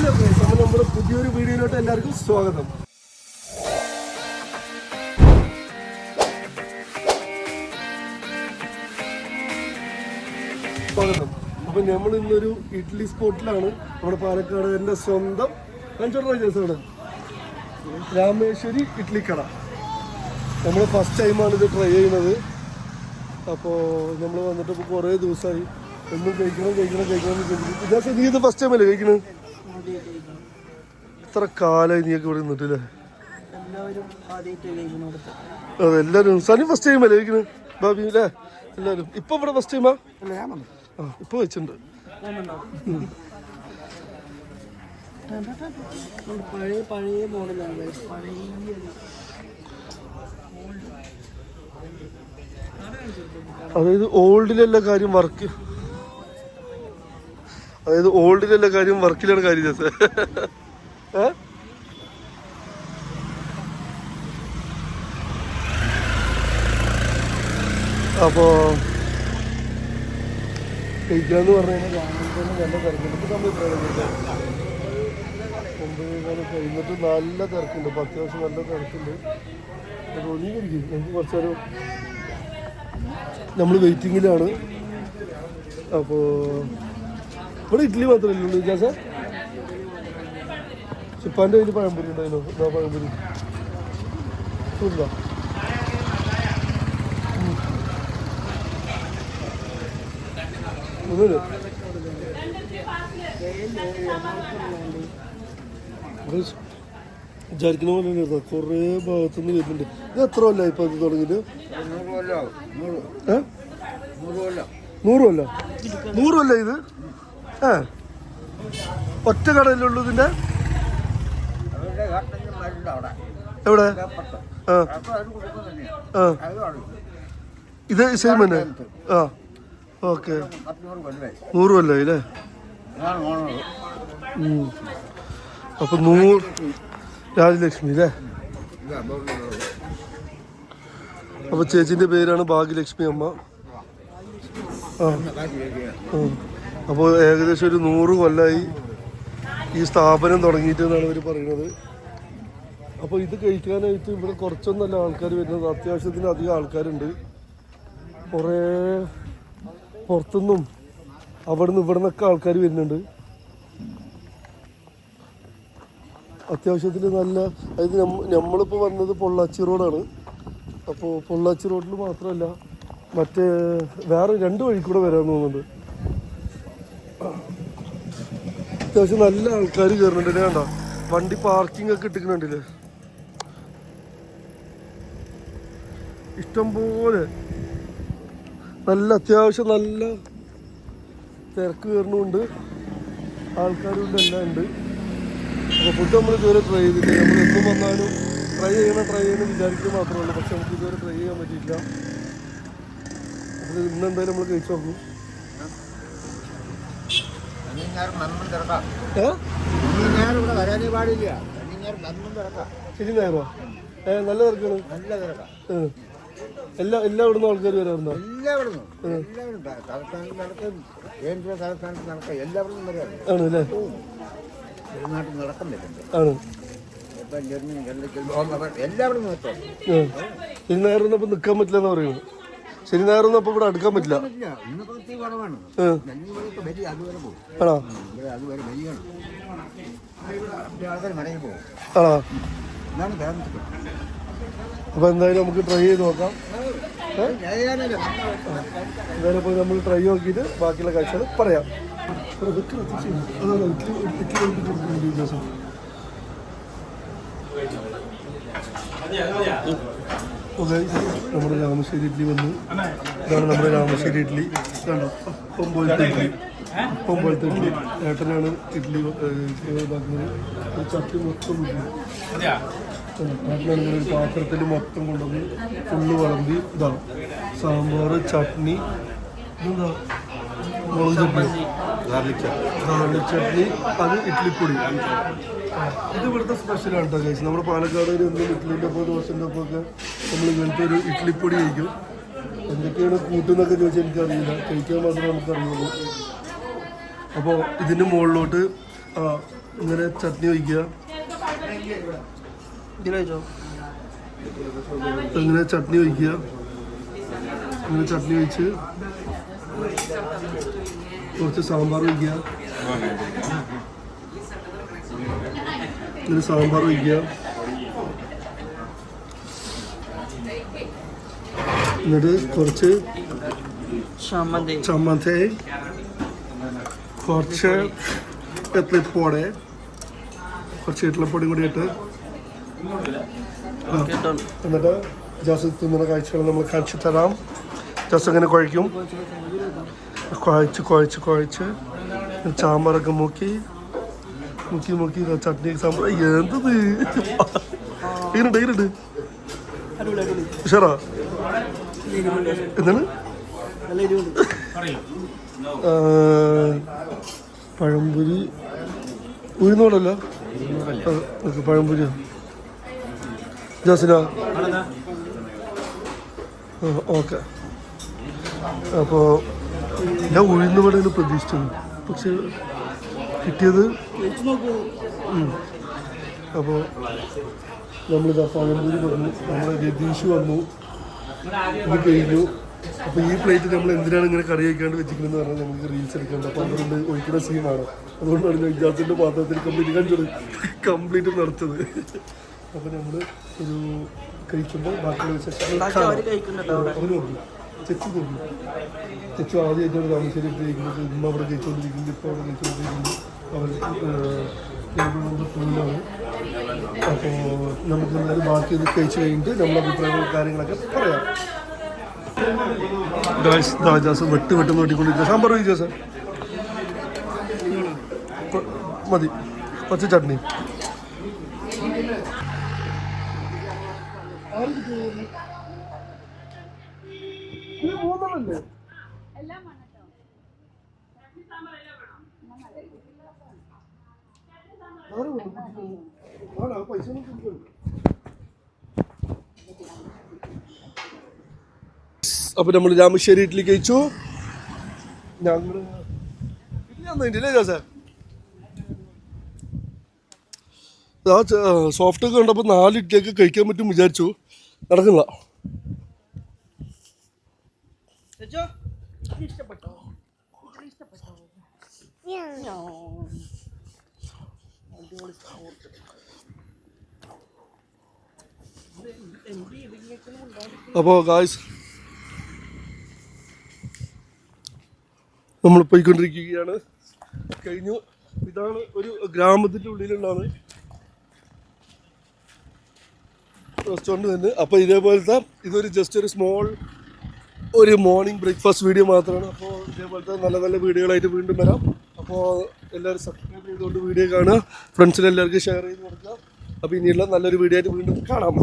അപ്പോൾ നമ്മുടെ പുതിയൊരു വീഡിയോയിലോട്ട് എല്ലാവർക്കും സ്വാഗതം. അപ്പോൾ നമ്മൾ ഇന്നൊരു ഇഡ്ഡലി സ്പോട്ടിലാണ്. നമ്മുടെ പാലക്കാട് സ്വന്തം അവിടെ രാമേശ്വരി ഇഡ്ഡലി കട. നമ്മൾ ഫസ്റ്റ് ടൈമാണ് ഇത് ട്രൈ ചെയ്യുന്നത്. അപ്പോൾ നമ്മൾ വന്നിട്ട് ഇപ്പോൾ കുറേ ദിവസമായി എന്നും കഴിക്കണം. നീ ഇത് ഫസ്റ്റ് ടൈമല്ലേ കഴിക്കണത്? ഇത്ര കാലമായി നീയൊക്കെ ഇവിടെ നിന്നിട്ടില്ലേ? അതെ, എല്ലാവരും സനി ഫസ്റ്റ് ടൈമല്ലേ കഴിക്കണത്? ബാബി അല്ലേ എല്ലാവരും? ഇപ്പൊ ഇവിടെ ഫസ്റ്റ് ടൈമാ? ആ, ഇപ്പൊ വെച്ചിട്ടുണ്ട്. അതായത് ഓൾഡിലെല്ലാ കാര്യം വർക്ക്, അതായത് ഓൾഡിലെല്ലാ കാര്യം വർക്കിലാണ് കാര്യം. അപ്പോ കഴിക്കാന്ന് പറഞ്ഞു കഴിഞ്ഞാൽ രാവിലെ തന്നെ നല്ല തിരക്കുണ്ട്. നമ്മൾ കഴിഞ്ഞിട്ട് നല്ല തിരക്കുണ്ട്. 10 ദിവസം നല്ല തിരക്കുണ്ട്. തോന്നിയിരിക്കും നമുക്ക് കുറച്ച് നേരം നമ്മൾ വെയിറ്റിങ്ങിലാണ്. അപ്പോൾ ഇവിടെ ഇഡ്ഡലി മാത്രമല്ലേ ഉള്ളൂ ജാസ? ചിപ്പാൻ്റെ കയ്യിൽ പഴംപൊരി ഉണ്ടായിരുന്നു. എന്താ പഴംപൊരി ചൂടാ? വിചാരിക്കുന്ന പോലെ തന്നെ കുറേ ഭാഗത്തുനിന്ന് വരുന്നുണ്ട്. ഇത് എത്ര കൊല്ലമായി ഇപ്പം ഇത് തുടങ്ങിയിട്ട്? 100 കൊല്ലം? 100 കൊല്ലം ഇത്? ഒറ്റ കടയിലുള്ളൂ ഇതിൻ്റെ? എവിടെ? ഇത് സെയിം തന്നെ? ആ, ഓക്കെ. 100 കൊല്ലമായി അല്ലേ? അപ്പം 100 രാജലക്ഷ്മി അല്ലേ? അപ്പൊ ചേച്ചിന്റെ പേരാണ് ഭാഗ്യലക്ഷ്മി അമ്മ. ആ, അപ്പോൾ ഏകദേശം ഒരു 100 കൊല്ലമായി ഈ സ്ഥാപനം തുടങ്ങിയിട്ട് എന്നാണ് അവർ പറയുന്നത്. അപ്പോൾ ഇത് കഴിക്കാനായിട്ട് ഇവിടെ കുറച്ചൊന്നല്ല ആൾക്കാർ വരുന്നത്, അത്യാവശ്യത്തിന് അധികം ആൾക്കാരുണ്ട്. കുറേ പുറത്തുനിന്നും അവിടുന്ന് ഇവിടെ നിന്നൊക്കെ ആൾക്കാർ വരുന്നുണ്ട്. അത്യാവശ്യത്തിന് നല്ല, അതായത് നമ്മളിപ്പോൾ വന്നത് പൊള്ളാച്ചി റോഡാണ്. അപ്പോൾ പൊള്ളാച്ചി റോഡിൽ മാത്രമല്ല മറ്റേ വേറെ 2 വഴി കൂടെ വരാമെന്ന് തോന്നുന്നുണ്ട്. അത്യാവശ്യം നല്ല ആൾക്കാർ കയറുന്നുണ്ട്. വേണ്ട വണ്ടി പാർക്കിംഗ് ഒക്കെ ഇട്ടിരിക്കുന്നുണ്ടല്ലേ, ഇഷ്ടംപോലെ. നല്ല അത്യാവശ്യം നല്ല തിരക്ക് കയറുന്നുണ്ട്, ആൾക്കാരുണ്ട്, എല്ലാം ഉണ്ട്. അപ്പോൾ ഫുഡ് നമ്മൾ ഇതുവരെ ട്രൈ ചെയ്തില്ല. നമ്മൾ എന്നും വന്നാലും ട്രൈ ചെയ്യണം വിചാരിക്കുക മാത്രമേ ഉള്ളൂ. പക്ഷെ നമുക്ക് ഇതുവരെ ട്രൈ ചെയ്യാൻ പറ്റിയില്ല. അപ്പോൾ ഇന്നെന്തായാലും നമ്മൾ കഴിച്ചു നോക്കും. ശരി ഞായറോ? നല്ല തിരക്കാണ്. എല്ലാ ഇവിടുന്ന് ആൾക്കാർ വരാറുണ്ടോ? ആണല്ലേ? ആണ്. ശനി ഞായറൊന്നും ഇപ്പൊ നിക്കാൻ പറ്റില്ല എന്ന് പറയുന്നത്. ശനി ഞായറൊന്നും അപ്പൊ ഇവിടെ അടുക്കാൻ പറ്റില്ല. ആണോ? ആണോ? അപ്പൊ എന്തായാലും നമുക്ക് ട്രൈ ചെയ്ത് നോക്കാം. എന്തായാലും ഇപ്പോൾ നമ്മൾ ട്രൈ നോക്കിയിട്ട് ബാക്കിയുള്ള കാഴ്ചകൾ പറയാം. നമ്മുടെ രാമശ്ശേരി ഇഡ്ഡലി വന്നു. ഇതാണ് നമ്മുടെ രാമശ്ശേരി ഇഡ്ഡലി. കണ്ടോ? പോലത്തെ ഇഡ്ഡലി. ഏട്ടനാണ് ഇഡ്ഡലി ഇതാക്കുന്നത്. ഒരു ചട്ടി മൊത്തം ഏട്ടനാണെങ്കിൽ ഒരു പാത്രത്തിൽ മൊത്തം കൊണ്ടുവന്ന് ഫുള്ള് വിളമ്പി. ഇതാണ് സാമ്പാർ, ചട്നി, എന്താ മുളക് ചട്നി, ഗാർലിക് ചട്നി, അത് ഇഡ്ഡലിപ്പൊടി. ഇത് ഇവിടുത്തെ സ്പെഷ്യലാണ് കേട്ടോ കഴിച്ചത്. നമ്മുടെ പാലക്കാട് എന്നും ഇഡ്ഡലിൻ്റെ ഒപ്പം ദോശൻ്റെ ഒപ്പം ഒക്കെ നമ്മൾ ഇങ്ങനത്തെ ഒരു ഇഡ്ഡലിപ്പൊടി കഴിക്കും. എന്തൊക്കെയാണ് കൂട്ടുന്നൊക്കെ ചോദിച്ചാൽ എനിക്കറിയില്ല, കഴിക്കാൻ മാത്രമേ നമുക്കറിയുള്ളൂ. അപ്പോൾ ഇതിൻ്റെ മുകളിലോട്ട് ഇങ്ങനെ ചട്നി ഒഴിക്കുക. ഇങ്ങനെ ചട്നി ഒഴിക്കുക. ഇങ്ങനെ ചട്നി ഒഴിച്ച് കുറച്ച് സാമ്പാർ ഒഴിക്കുക. ഇങ്ങനെ സാമ്പാർ ഒഴിക്കുക. എന്നിട്ട് കുറച്ച് ചമ്മന്തി, കുറച്ച് എത്രപ്പൊടി, കുറച്ച് ഇഡ്ഡലിപ്പൊടിയും കൂടി ഇട്ട് എന്നിട്ട് ജസ്റ്റ് തിന്നുന്ന കാഴ്ചകൾ നമ്മൾ കാണിച്ചു തരാം. ജസ്റ്റ് അങ്ങനെ കുഴയ്ക്കും. കുഴച്ച് സാമ്പാറൊക്കെ മുക്കി ചട്നി സാമ്പാർ എന്തത് ഇങ്ങനുണ്ട് ഉഷാറാ. എന്താണ് പഴംപൊരി ഉഴുന്നോടല്ല പഴംപൊരിയോ ജാസിന? ഓക്കെ. അപ്പോൾ ഞാൻ ഉഴുന്നുവടയിൽ പ്രതീക്ഷിച്ചത്, പക്ഷെ കിട്ടിയത്. അപ്പോൾ നമ്മളിതാ പഴംപൊരി വന്നു, നമ്മളെ രതീഷ് വന്നു, ഇത് കഴിഞ്ഞു. അപ്പോൾ ഈ പ്ലേറ്റ് നമ്മൾ എന്തിനാണ് ഇങ്ങനെ കറി വയ്ക്കാണ്ട് വെച്ചിരിക്കുന്നതെന്ന് പറഞ്ഞാൽ നമുക്ക് റീൽസ് എടുക്കേണ്ടത്. അപ്പോൾ അതുകൊണ്ട് ഒഴിക്കുന്ന സീനാണ്. അതുകൊണ്ടാണ് ഞാൻ ഇജാസിൻ്റെ പാത്രത്തിൽ കംപ്ലീറ്റ് നടത്തത്. അപ്പോൾ നമ്മൾ ഒരു കഴിക്കുമ്പോൾ ബാക്കിയുള്ള വിശേഷങ്ങൾ ചെച്ചു ആദ്യമായിട്ടാണ് താമരശ്ശേരിയിട്ട് കഴിക്കുന്നത്. ഉമ്മ അവിടെ കഴിച്ചുകൊണ്ടിരിക്കുന്നത്, ഇപ്പോൾ അവിടെ കഴിച്ചുകൊണ്ടിരിക്കുന്നത്. അവർ ഫുള്ളാണ്. അപ്പോൾ നമുക്ക് എന്തായാലും ബാക്കി ഇത് കഴിച്ച് കഴിഞ്ഞിട്ട് നമ്മളെ അഭിപ്രായങ്ങളും കാര്യങ്ങളൊക്കെ പറയാം. ദാജാസ് വെട്ട് നോട്ടിക്കൊണ്ടിരിക്കുക. സാമ്പാർ കഴിക്കുക സാർ? മതി. കുറച്ച് ചട്നി. അപ്പൊ നമ്മൾ രാമശ്ശേരി ഇഡ്ഡലി കഴിച്ചു. ഞങ്ങള് സോഫ്റ്റ് ഒക്കെ കണ്ടപ്പോൾ 4 ഇഡ്ഡലിയൊക്കെ കഴിക്കാൻ പറ്റും വിചാരിച്ചു. നടക്കില്ല. അപ്പോൾ ഗായ്സ് നമ്മൾ പോയിക്കൊണ്ടിരിക്കുകയാണ്. കഴിഞ്ഞു. ഇതാണ് ഒരു ഗ്രാമത്തിൻ്റെ ഉള്ളിലുള്ളതാണ് റെസ്റ്റോറൻറ്റ് തന്നെ. അപ്പോൾ ഇതേപോലത്തെ ഇതൊരു ജസ്റ്റ് ഒരു സ്മോൾ ഒരു മോർണിംഗ് ബ്രേക്ക്ഫാസ്റ്റ് വീഡിയോ മാത്രമാണ്. അപ്പോൾ ഇതേപോലത്തെ നല്ല നല്ല വീഡിയോകളായിട്ട് വീണ്ടും വരാം. അപ്പോൾ എല്ലാവരും സബ്സ്ക്രൈബ് ചെയ്തുകൊണ്ട് വീഡിയോ കാണുക, ഫ്രണ്ട്സിന് എല്ലാവർക്കും ഷെയർ ചെയ്ത് കൊടുക്കുക. അപ്പോൾ ഇനിയുള്ള നല്ലൊരു വീഡിയോ ആയിട്ട് വീണ്ടും കാണാം.